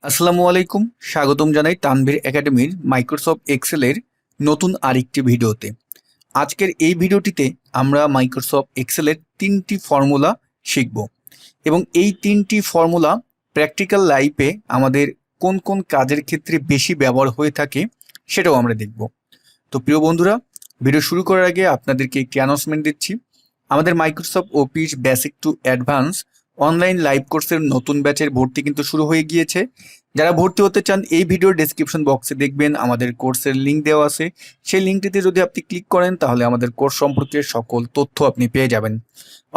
আসসালামু আলাইকুম। স্বাগতম জানাই তানভীর একাডেমির মাইক্রোসফট এক্সেলের নতুন আরেকটি ভিডিওতে। আজকের এই ভিডিওটিতে আমরা মাইক্রোসফট এক্সেলের 3টি ফর্মুলা শিখব এবং এই 3টি ফর্মুলা প্র্যাকটিক্যাল লাইফে আমাদের কোন কোন কাজের ক্ষেত্রে বেশি ব্যবহার হয়ে থাকে সেটাও আমরা দেখব। তো প্রিয় বন্ধুরা, ভিডিও শুরু করার আগে আপনাদেরকে একটি অ্যানাউন্সমেন্ট দিচ্ছি। আমাদের Microsoft office basic to advance online live কোর্সের নতুন ব্যাচের ভর্তি কিন্তু শুরু হয়ে গিয়েছে। যারা ভর্তি হতে চান এই ভিডিওর ডেসক্রিপশন বক্সে দেখবেন আমাদের কোর্সের লিঙ্ক দেওয়া আছে। সেই লিঙ্কটিতে যদি আপনি ক্লিক করেন তাহলে আমাদের কোর্স সম্পর্কে সকল তথ্য আপনি পেয়ে যাবেন।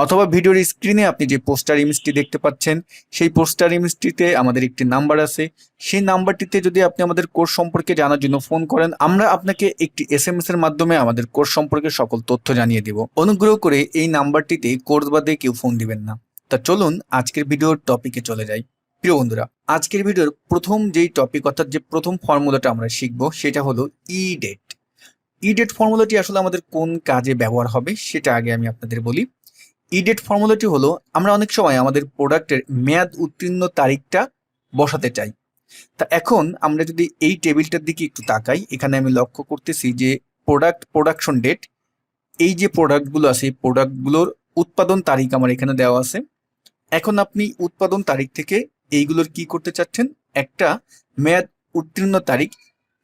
অথবা ভিডিওর স্ক্রিনে আপনি যে পোস্টার ইমেজটি দেখতে পাচ্ছেন সেই পোস্টার ইমেজটিতে আমাদের একটি নাম্বার আছে। সেই নাম্বারটিতে যদি আপনি আমাদের কোর্স সম্পর্কে জানার জন্য ফোন করেন, আমরা আপনাকে একটি SMS এর মাধ্যমে আমাদের কোর্স সম্পর্কে সকল তথ্য জানিয়ে দেব। অনুগ্রহ করে এই নাম্বারটিতে কোর্স বাদে কেউ ফোন দিবেন না। তা চলুন আজকের ভিডিওর টপিকে চলে যাই। প্রিয় বন্ধুরা, আজকের ভিডিওর প্রথম যেই টপিক অর্থাৎ যে প্রথম ফর্মুলাটা আমরা শিখব সেটা হলো ইডেট। ইডেট ফর্মুলাটি আসলে আমাদের কোন কাজে ব্যবহার হবে সেটা আগে আমি আপনাদের বলি। ইডেট ফর্মুলাটি হলো আমরা অনেক সময় আমাদের প্রোডাক্টের মেয়াদ উত্তীর্ণ তারিখটা বসাতে চাই। তা এখন আমরা যদি এই টেবিলটার দিকে একটু তাকাই, এখানে আমি লক্ষ্য করতেছি যে প্রোডাকশন ডেট, এই যে প্রোডাক্টগুলো আছে এই প্রোডাক্টগুলোর উৎপাদন তারিখ আমার এখানে দেওয়া আছে। এখন আপনি উৎপাদন তারিখ থেকে এইগুলোর কি করতে চাচ্ছেন, একটা মেয়াদ উত্তীর্ণ তারিখ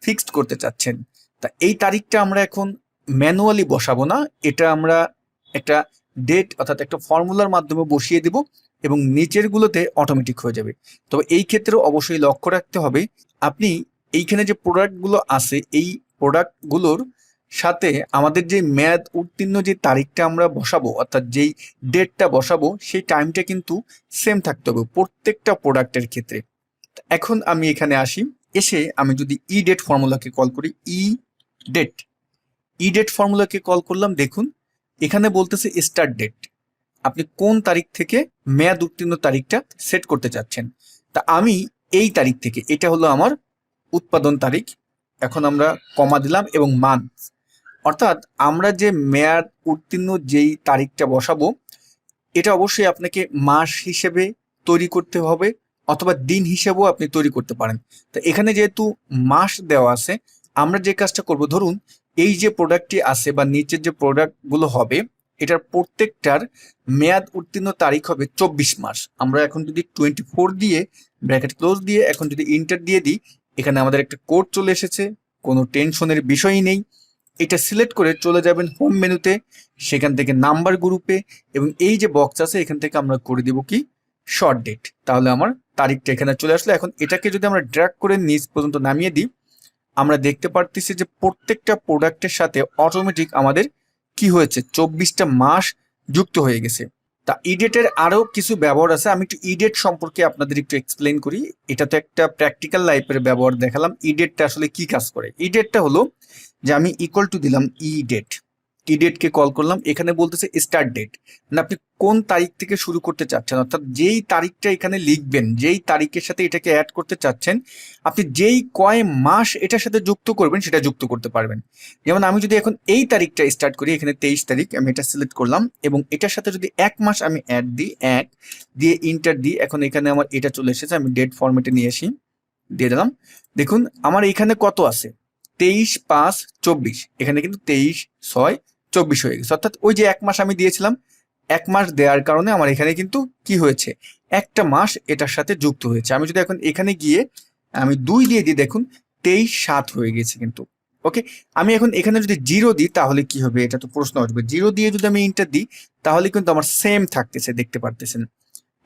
ফিক্সড করতে চাচ্ছেন। তা এই তারিখটা আমরা এখন ম্যানুয়ালি বসাবো না, এটা আমরা একটা ডেট অর্থাৎ একটা ফর্মুলার মাধ্যমে বসিয়ে দেব এবং নিচেরগুলোতে অটোমেটিক হয়ে যাবে। তবে এই ক্ষেত্রেও অবশ্যই লক্ষ্য রাখতে হবে আপনি এইখানে যে প্রোডাক্টগুলো আছে এই প্রোডাক্টগুলোর সাথে আমাদের যে মেয়াদ উত্তীর্ণ যে তারিখটা আমরা বসাবো অর্থাৎ যেই ডেটটা বসাবো সেই টাইমটা কিন্তু সেম থাকতে হবে প্রত্যেকটা প্রোডাক্টের ক্ষেত্রে। এখন আমি এখানে আসি, এসে আমি যদি ই ডেট ফর্মুলাকে কল করি, ই ডেট ফর্মুলাকে কল করলাম, দেখুন এখানে বলতেছে স্টার্ট ডেট, আপনি কোন তারিখ থেকে মেয়াদ উত্তীর্ণ তারিখটা সেট করতে চাচ্ছেন। তা আমি এই তারিখ থেকে, এটা হলো আমার উৎপাদন তারিখ, এখন আমরা কমা দিলাম এবং মান্থ, অর্থাৎ আমরা যে মেয়াদ উত্তীর্ণ যেই তারিখটা বসাবো এটা অবশ্যই আপনাকে মাস হিসেবে তৈরি করতে হবে অথবা দিন হিসেবেও আপনি তৈরি করতে পারেন। তো এখানে যেহেতু মাস দেওয়া আছে, আমরা যে কাজটা করব, ধরুন এই যে প্রোডাক্টটি আছে বা নিচের যে প্রোডাক্টগুলো হবে এটার প্রত্যেকটার মেয়াদ উত্তীর্ণ তারিখ হবে 24 মাস। আমরা এখন যদি 24 দিয়ে ব্র্যাকেট ক্লোজ দিয়ে এখন যদি ইন্টার দিয়ে দিই, এখানে আমাদের একটা কোড চলে এসেছে, কোনো টেনশনের বিষয়ই নেই। এটা সিলেক্ট করে চলে যাবেন হোম মেনুতে, সেখান থেকে নাম্বার গ্রুপে এবং এই যে বক্স আছে এখান থেকে আমরা করে দিব কি শর্ট ডেট, তাহলে আমার তারিখটা এখানে চলে আসলো। এখন এটাকে যদি আমরা ড্র্যাগ করে নিচ পর্যন্ত নামিয়ে দিই, আমরা দেখতে পারতেছি যে প্রত্যেকটা প্রোডাক্টের সাথে অটোমেটিক আমাদের কি হয়েছে 24টা মাস যুক্ত হয়ে গেছে। তা ইডেটের আরো কিছু ব্যবহার আছে, আমি একটু ইডেট সম্পর্কে আপনাদের একটু এক্সপ্লেন করি। এটা তো একটা প্র্যাকটিক্যাল লাইফের ব্যবহার দেখালাম, ইডেটটা আসলে কি কাজ করে। ইডেটটা হলো যে আমি ইকুয়াল টু দিলাম ইডেটকে কল করলাম, এখানে বলতেছে স্টার্ট ডেট, মানে আপনি কোন তারিখ থেকে শুরু করতে চাচ্ছেন, অর্থাৎ যেই তারিখটা এখানে লিখবেন, যেই তারিখের সাথে এটাকে অ্যাড করতে চাচ্ছেন, আপনি যেই কয় মাস এটার সাথে যুক্ত করবেন সেটা যুক্ত করতে পারবেন। যেমন আমি যদি এখন এই তারিখটা স্টার্ট করি, এখানে 23 তারিখ আমি এটা সিলেক্ট করলাম এবং এটার সাথে যদি 1 মাস আমি অ্যাড দিই, 1 দিয়ে ইন্টার দিই, এখন এখানে আমার এটা চলে এসেছে, আমি ডেট ফরম্যাটে নিয়ে আসি, দিয়ে দিলাম। দেখুন আমার এখানে কত আছে, 23/5/24, এখানে কিন্তু 23/6/24 হয়ে গেছে, অর্থাৎ ওই যে 1 মাস আমি দিয়েছিলাম, 1 মাস দেওয়ার কারণে আমার এখানে কিন্তু কি হয়েছে, একটা মাস এটার সাথে যুক্ত হয়েছে। আমি যদি এখন এখানে গিয়ে আমি 2 দিয়ে দিই, দেখুন 23/7 হয়ে গেছে কিন্তু। ওকে, আমি এখন এখানে যদি 0 দিই তাহলে কি হবে, এটা তো প্রশ্ন আসবে। 0 দিয়ে যদি আমি ইন্টার দিই তাহলে কিন্তু আমার সেম থাকতেছে, দেখতে পারতেছেন।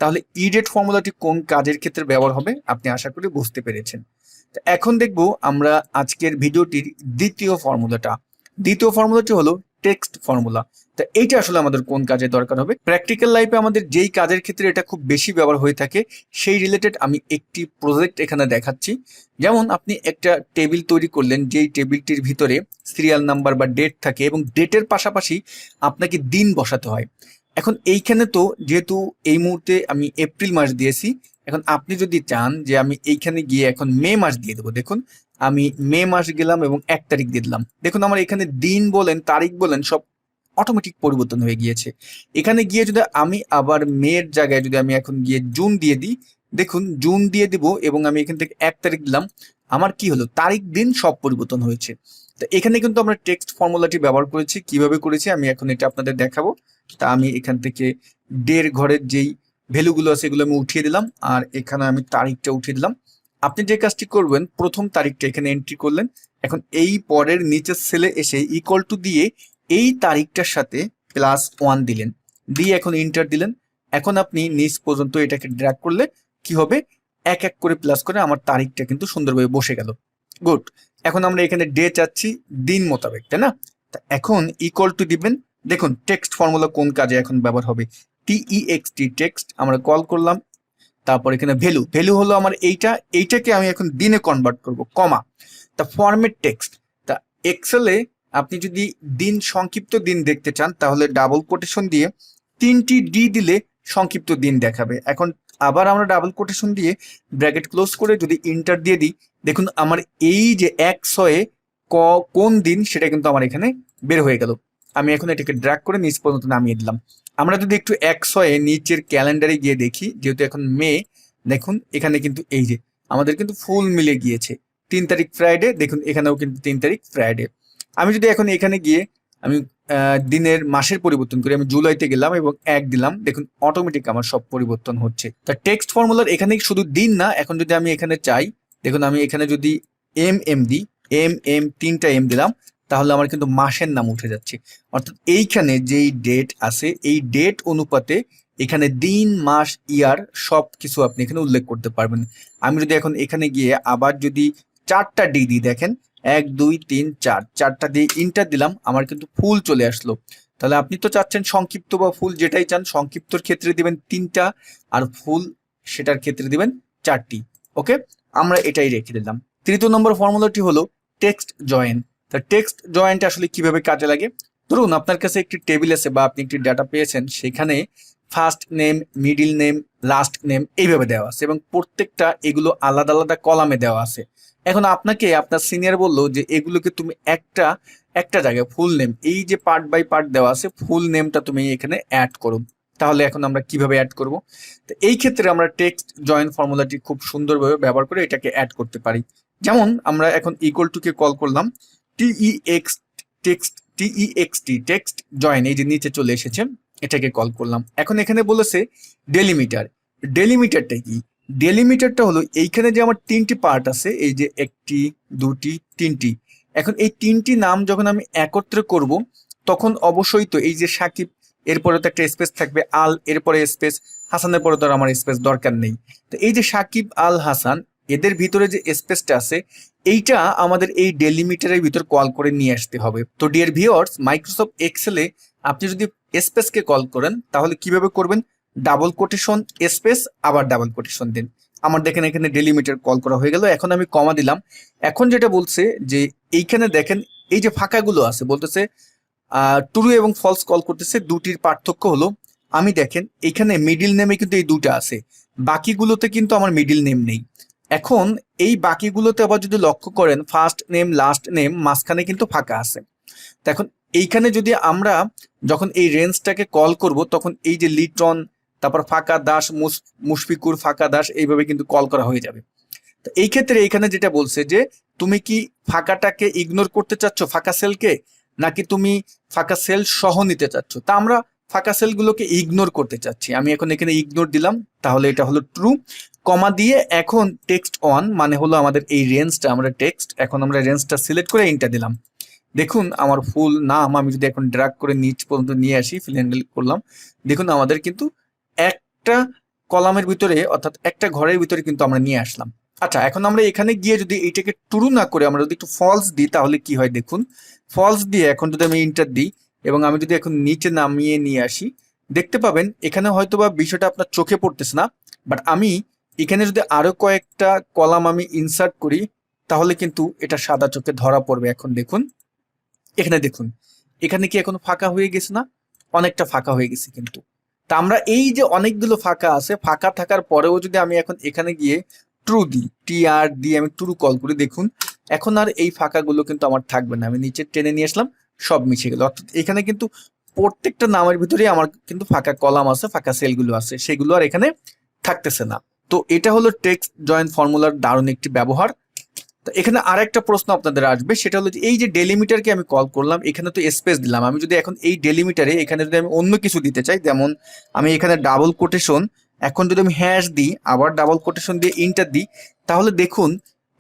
তাহলে ইডেট ফর্মুলাটি কোন কাজের ক্ষেত্রে ব্যবহার হবে আপনি আশা করি বুঝতে পেরেছেন। এখন দেখব আমরা আজকের ভিডিওটির দ্বিতীয় ফর্মুলাটি হলো টেক্সট ফর্মুলা। তা এইটা আসলে আমাদের কোন কাজে দরকার হবে, প্র্যাকটিক্যাল লাইফে আমাদের যেই কাজের ক্ষেত্রে এটা খুব বেশি ব্যবহার হয়ে থাকে সেই রিলেটেড আমি একটি প্রজেক্ট এখানে দেখাচ্ছি। যেমন আপনি একটা টেবিল তৈরি করলেন, যেই টেবিলটির ভিতরে সিরিয়াল নাম্বার বা ডেট থাকে এবং ডেটের পাশাপাশি আপনাকে দিন বসাতে হয়। এখন এইখানে তো যেহেতু এই মুহূর্তে আমি এপ্রিল মাস দিয়েছি, এখন আপনি যদি চান যে আমি এইখানে গিয়ে এখন মে মাস দিয়ে দেবো, দেখুন আমি মে মাস গেলাম এবং 1 তারিখ দিয়ে দিলাম, দেখুন আমার এখানে দিন বলেন তারিখ বলেন সব অটোমেটিক পরিবর্তন হয়ে গিয়েছে। এখানে গিয়ে যদি আমি আবার মের জায়গায় যদি আমি এখন গিয়ে জুন দিয়ে দিই, দেখুন জুন দিয়ে দিব এবং আমি এখান থেকে 1 তারিখ দিলাম, আমার কি হলো তারিখ দিন সব পরিবর্তন হয়েছে। তো এখানে কিন্তু আমরা টেক্সট ফর্মুলাটি ব্যবহার করেছি। কিভাবে করেছি আমি এখন এটা আপনাদের দেখাবো। তা আমি এখান থেকে ডের ঘরের যেই ভ্যালুগুলো আছে এগুলো আমি উঠিয়ে দিলাম, আর এখানে আমি তারিখটা উঠিয়ে দিলাম। আপনি যে কাজটি করবেন, প্রথম তারিখটা এখানে এন্ট্রি করলেন, এখন এই পরের নিচের সেলে এসে ইকুয়াল টু দিয়ে এই তারিখটার সাথে +1 দিলেন, দিয়ে এখন ইন্টার দিলেন। এখন আপনি নিচ পর্যন্ত এটাকে ড্র্যাগ করলে কি হবে, এক এক করে প্লাস করে আমার তারিখটা কিন্তু সুন্দরভাবে বসে গেল। গুড। এখন আমরা এখানে ডে চাচ্ছি দিন মোতাবেক, তাই না? তা এখন ইকুয়াল টু দিবেন। দেখুন টেক্সট ফর্মুলা কোন কাজে এখন ব্যবহার হবে, TEXT টেক্সট আমরা কল করলাম, তারপর এখানে ভ্যালু, ভ্যালু হলো আমার এইটাকে আমি এখন দিনে কনভার্ট করব, কমা। তা ফরম্যাট টেক্সট, তা এক্সেলে আপনি যদি দিন সংক্ষিপ্ত দিন দেখতে চান তাহলে ডাবল কোটেশন দিয়ে 3টি ডি দিলে সংক্ষিপ্ত দিন দেখাবে। এখন আবার আমরা ডাবল কোটেশন দিয়ে ব্র্যাকেট ক্লোজ করে যদি ইন্টার দিয়ে দিই, দেখুন আমার এই যে 100-এ কোন দিন সেটা কিন্তু আমার এখানে বের হয়ে গেল। আমি এখন এটাকে ড্র্যাগ করে নিচ পর্যন্ত নামিয়ে দিলাম। আমরা যদি একটু 100-এ নিচের ক্যালেন্ডারে গিয়ে দেখি, যেহেতু এখন মে, দেখুন এখানে কিন্তু এই যে আমাদের কিন্তু ফুল মিলে গিয়েছে। 3 তারিখ ফ্রাইডে, দেখুন এখানেও কিন্তু 3 তারিখ ফ্রাইডে। আমি যদি এখন এখানে গিয়ে আমি দিনের মাসের পরিবর্তন করি, আমি জুলাইতে গেলাম এবং 1 দিলাম, দেখুন অটোমেটিক আমার সব পরিবর্তন হচ্ছে। তা টেক্সট ফর্মুলার এখানে শুধু দিন না, এখন যদি আমি এখানে চাই, দেখুন আমি এখানে যদি এম দিই, এম 3টা এম দিলাম, তাহলে আমার কিন্তু মাসের নাম উঠে যাচ্ছে। অর্থাৎ এইখানে যেই ডেট আছে এই ডেট অনুপাতে এখানে দিন মাস ইয়ার সব কিছু আপনি এখানে উল্লেখ করতে পারবেন। আমি যদি এখন এখানে গিয়ে আবার যদি 4টা ডি দিই, দেখেন 1 2 3 4, 4টা দিয়ে ইন্টার দিলাম, আমার কিন্তু ফুল চলে আসলো। তাহলে আপনি তো চাচ্ছেন সংক্ষিপ্ত বা ফুল যেটাই চান, সংক্ষিপ্তর ক্ষেত্রে দিবেন 3টা আর ফুল সেটার ক্ষেত্রে দিবেন 4টি। ওকে, আমরা এটাই রেখে দিলাম। তৃতীয় নম্বর ফর্মুলাটি হলো টেক্সট জয়েন। তা টেক্সট জয়েন্ট আসলে কিভাবে কাজে লাগে, ধরুন আপনার কাছে একটি টেবিল আছে বা আপনি একটি ডাটা পেয়েছেন, সেখানে first name, middle name, last name এইভাবে দেওয়া আছে এবং প্রত্যেকটা এগুলো আলাদা আলাদা কলামে দেওয়া আছে। এখন আপনাকে আপনার সিনিয়র বললো যে এগুলোকে তুমি একটা একটা জায়গায় ফুল নেম, এই যে পার্ট বাই পার্ট দেওয়া আছে ফুল নেমটা তুমি এখানে অ্যাড করো। তাহলে এখন আমরা কিভাবে অ্যাড করব, তো এই ক্ষেত্রে আমরা টেক্সট জয়েন ফর্মুলাটি খুব সুন্দরভাবে ব্যবহার করে এটাকে অ্যাড করতে পারি। যেমন আমরা এখন ইকুয়াল টু কে কল করলাম, TEXT টেক্সট জয়েন, এই যে নিচে চলে এসেছে, এটাকে কল করলাম। এখন এখানে বলেছে ডেলিমিটার। ডেলিমিটারটা কি, ডেলিমিটারটা হলো এইখানে যে আমার 3টি পার্ট আছে, এই যে 1টি 2টি 3টি, এখন এই 3টি নাম যখন আমি একত্রে করব তখন অবশ্যই তো এই যে সাকিব এরপরে তো একটা স্পেস থাকবে, আল এরপরে স্পেস, হাসানের পরে তো আর আমার স্পেস দরকার নেই। তো এই যে সাকিব আল হাসান এদের ভিতরে যে স্পেসটা আছে এইটা আমাদের এই ডেলিমিটারের ভিতর কল করে নিয়ে আসতে হবে। তো ডিয়ার ভিউয়ার্স, মাইক্রোসফট এক্সেলে আপনি যদি স্পেসকে কল করেন তাহলে কিভাবে করবেন, ডাবল কোটেশন স্পেস আবার ডাবল কোটেশন দিন। আমার দেখেন এখানে ডেলিমিটার কল করা হয়ে গেল। এখন আমি কমা দিলাম। এখন যেটা বলছে যে এইখানে দেখেন এই যে ফাঁকাগুলো আছে, বলতেছে ট্রু এবং ফলস কল করতেছে, দুটির পার্থক্য হলো আমি দেখেন এখানে মিডিল নেমে কিন্তু এই দুটা আছে, বাকিগুলোতে কিন্তু আমার মিডিল নেম নেই। এখন এই বাকিগুলোতে আবার যদি লক্ষ্য করেন ফার্স্ট নেম লাস্ট নেম মাঝখানে কিন্তু ফাঁকা আছে। তো এখন এইখানে যদি আমরা যখন এই রেঞ্জটাকে কল করব তখন এই যে লিটন, তারপর ফাঁকা দাস, মুশফিকুর, ফাঁকা দাস এইভাবে কিন্তু কল করা হয়ে যাবে। তো এই ক্ষেত্রে এইখানে যেটা বলছে যে তুমি কি ফাঁকাটাকে ইগনোর করতে চাচ্ছ, ফাঁকা সেলকে, নাকি তুমি ফাঁকা সেল সহ নিতে চাচ্ছ। তা আমরা ফাঁকা সেলগুলোকে ইগনোর করতে চাচ্ছি, আমি এখন এখানে ইগনোর দিলাম, তাহলে এটা হলো ট্রু। কমা দিয়ে এখন টেক্সট অন মানে হলো আমাদের এই রেঞ্জটা, আমরা টেক্সট এখন আমরা রেঞ্জটা সিলেক্ট করে এন্টার দিলাম। দেখুন আমার ফুল নাম আমি যদি এখন ড্র্যাগ করে নিচ পর্যন্ত নিয়ে আসি, ফিল হ্যান্ডেল করলাম, দেখুন আমাদের কিন্তু একটা কলামের ভিতরে অর্থাৎ একটা ঘরের ভিতরে কিন্তু আমরা নিয়ে আসলাম। আচ্ছা, এখন আমরা এখানে গিয়ে যদি এইটাকে ট্রু না করে আমরা যদি একটু ফলস দিই তাহলে কি হয় দেখুন। ফলস দিয়ে এখন যদি আমি ইন্টার দিই এবং আমি যদি এখন নিচে নামিয়ে নিয়ে আসি, দেখতে পাবেন এখানে হয়তোবা বিষয়টা আপনার চোখে পড়তেছে না, বাট আমি এখানে যদি আরো কয়েকটা কলাম আমি ইনসার্ট করি তাহলে কিন্তু এটা সাদা চোখে ধরা পড়বে। এখন দেখুন এখানে, দেখুন এখানে কি এখন ফাঁকা হয়ে গেছে না, অনেকটা ফাঁকা হয়ে গেছে কিন্তু। তা আমরা এই যে অনেকগুলো ফাঁকা আছে, ফাঁকা থাকার পরেও যদি আমি এখন এখানে গিয়ে ট্রু দিই, TR দিয়ে আমি ট্রু কল করি, দেখুন এখন আর এই ফাঁকাগুলো কিন্তু আমার থাকবে না। আমি নিচে টেনে নিয়ে আসলাম, সব মিশে গেল। অর্থাৎ এখানে কিন্তু প্রত্যেকটা নামের ভিতরেই আমার কিন্তু ফাঁকা কলাম আছে, ফাঁকা সেলগুলো আছে, সেগুলো আর এখানে থাকতেছে না। তো এটা হলো টেক্সট জয়েন ফর্মুলার দারুণ একটি ব্যবহার। তো এখানে আরেকটা প্রশ্ন আপনাদের আসবে, সেটা হলো যে এই যে ডেলিমিটারকে আমি কল করলাম, এখানে তো স্পেস দিলাম, আমি যদি এখন এই ডেলিমিটারে এখানে যদি আমি অন্য কিছু দিতে চাই, যেমন আমি এখানে ডাবল কোটেশন, এখন যদি আমি হ্যাশ দিই, আবার ডাবল কোটেশন দিয়ে ইন্টার দিই, তাহলে দেখুন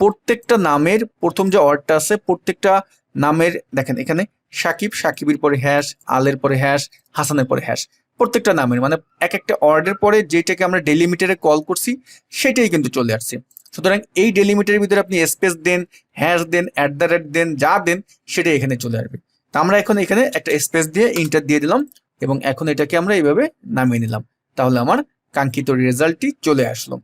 প্রত্যেকটা নামের প্রথম যে ওয়ার্ডটা আছে, প্রত্যেকটা নামের দেখেন এখানে সাকিব, সাকিবের পরে হ্যাশ, আলের পরে হ্যাশ, হাসানের পরে হ্যাশ, প্রত্যেকটা নামের মানে এক একটা ওয়ার্ডের পরে যেটাকে আমরা ডেলিমিটারে কল করছি সেটাই কিন্তু চলে আসছে। সুতরাং এই ডেলিমিটারের ভিতরে আপনি স্পেস দেন, হ্যাশ দেন, অ্যাট দ্য রেট দেন, যা দেন সেটাই এখানে চলে আসবে। তো আমরা এখন এখানে একটা স্পেস দিয়ে ইন্টার দিয়ে দিলাম এবং এখন এটাকে আমরা এইভাবে নামিয়ে নিলাম, তাহলে আমার কাঙ্ক্ষিত রেজাল্টটি চলে আসলো।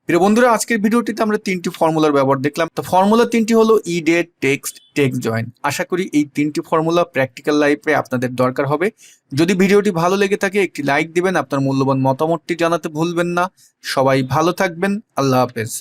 প্রিয় বন্ধুরা, আজকের ভিডিওটিতে আমরা তিনটি ফর্মুলার ব্যবহার দেখলাম। তো ফর্মুলা তিনটি হলো ইডেট, টেক্সট, টেক্সট জয়েন। আশা করি এই তিনটি ফর্মুলা প্র্যাকটিক্যাল লাইফে আপনাদের দরকার হবে। যদি ভিডিওটি ভালো লেগে থাকে একটি লাইক দিবেন, আপনার মূল্যবান মতামতটি জানাতে ভুলবেন না। সবাই ভালো থাকবেন, আল্লাহ হাফেজ।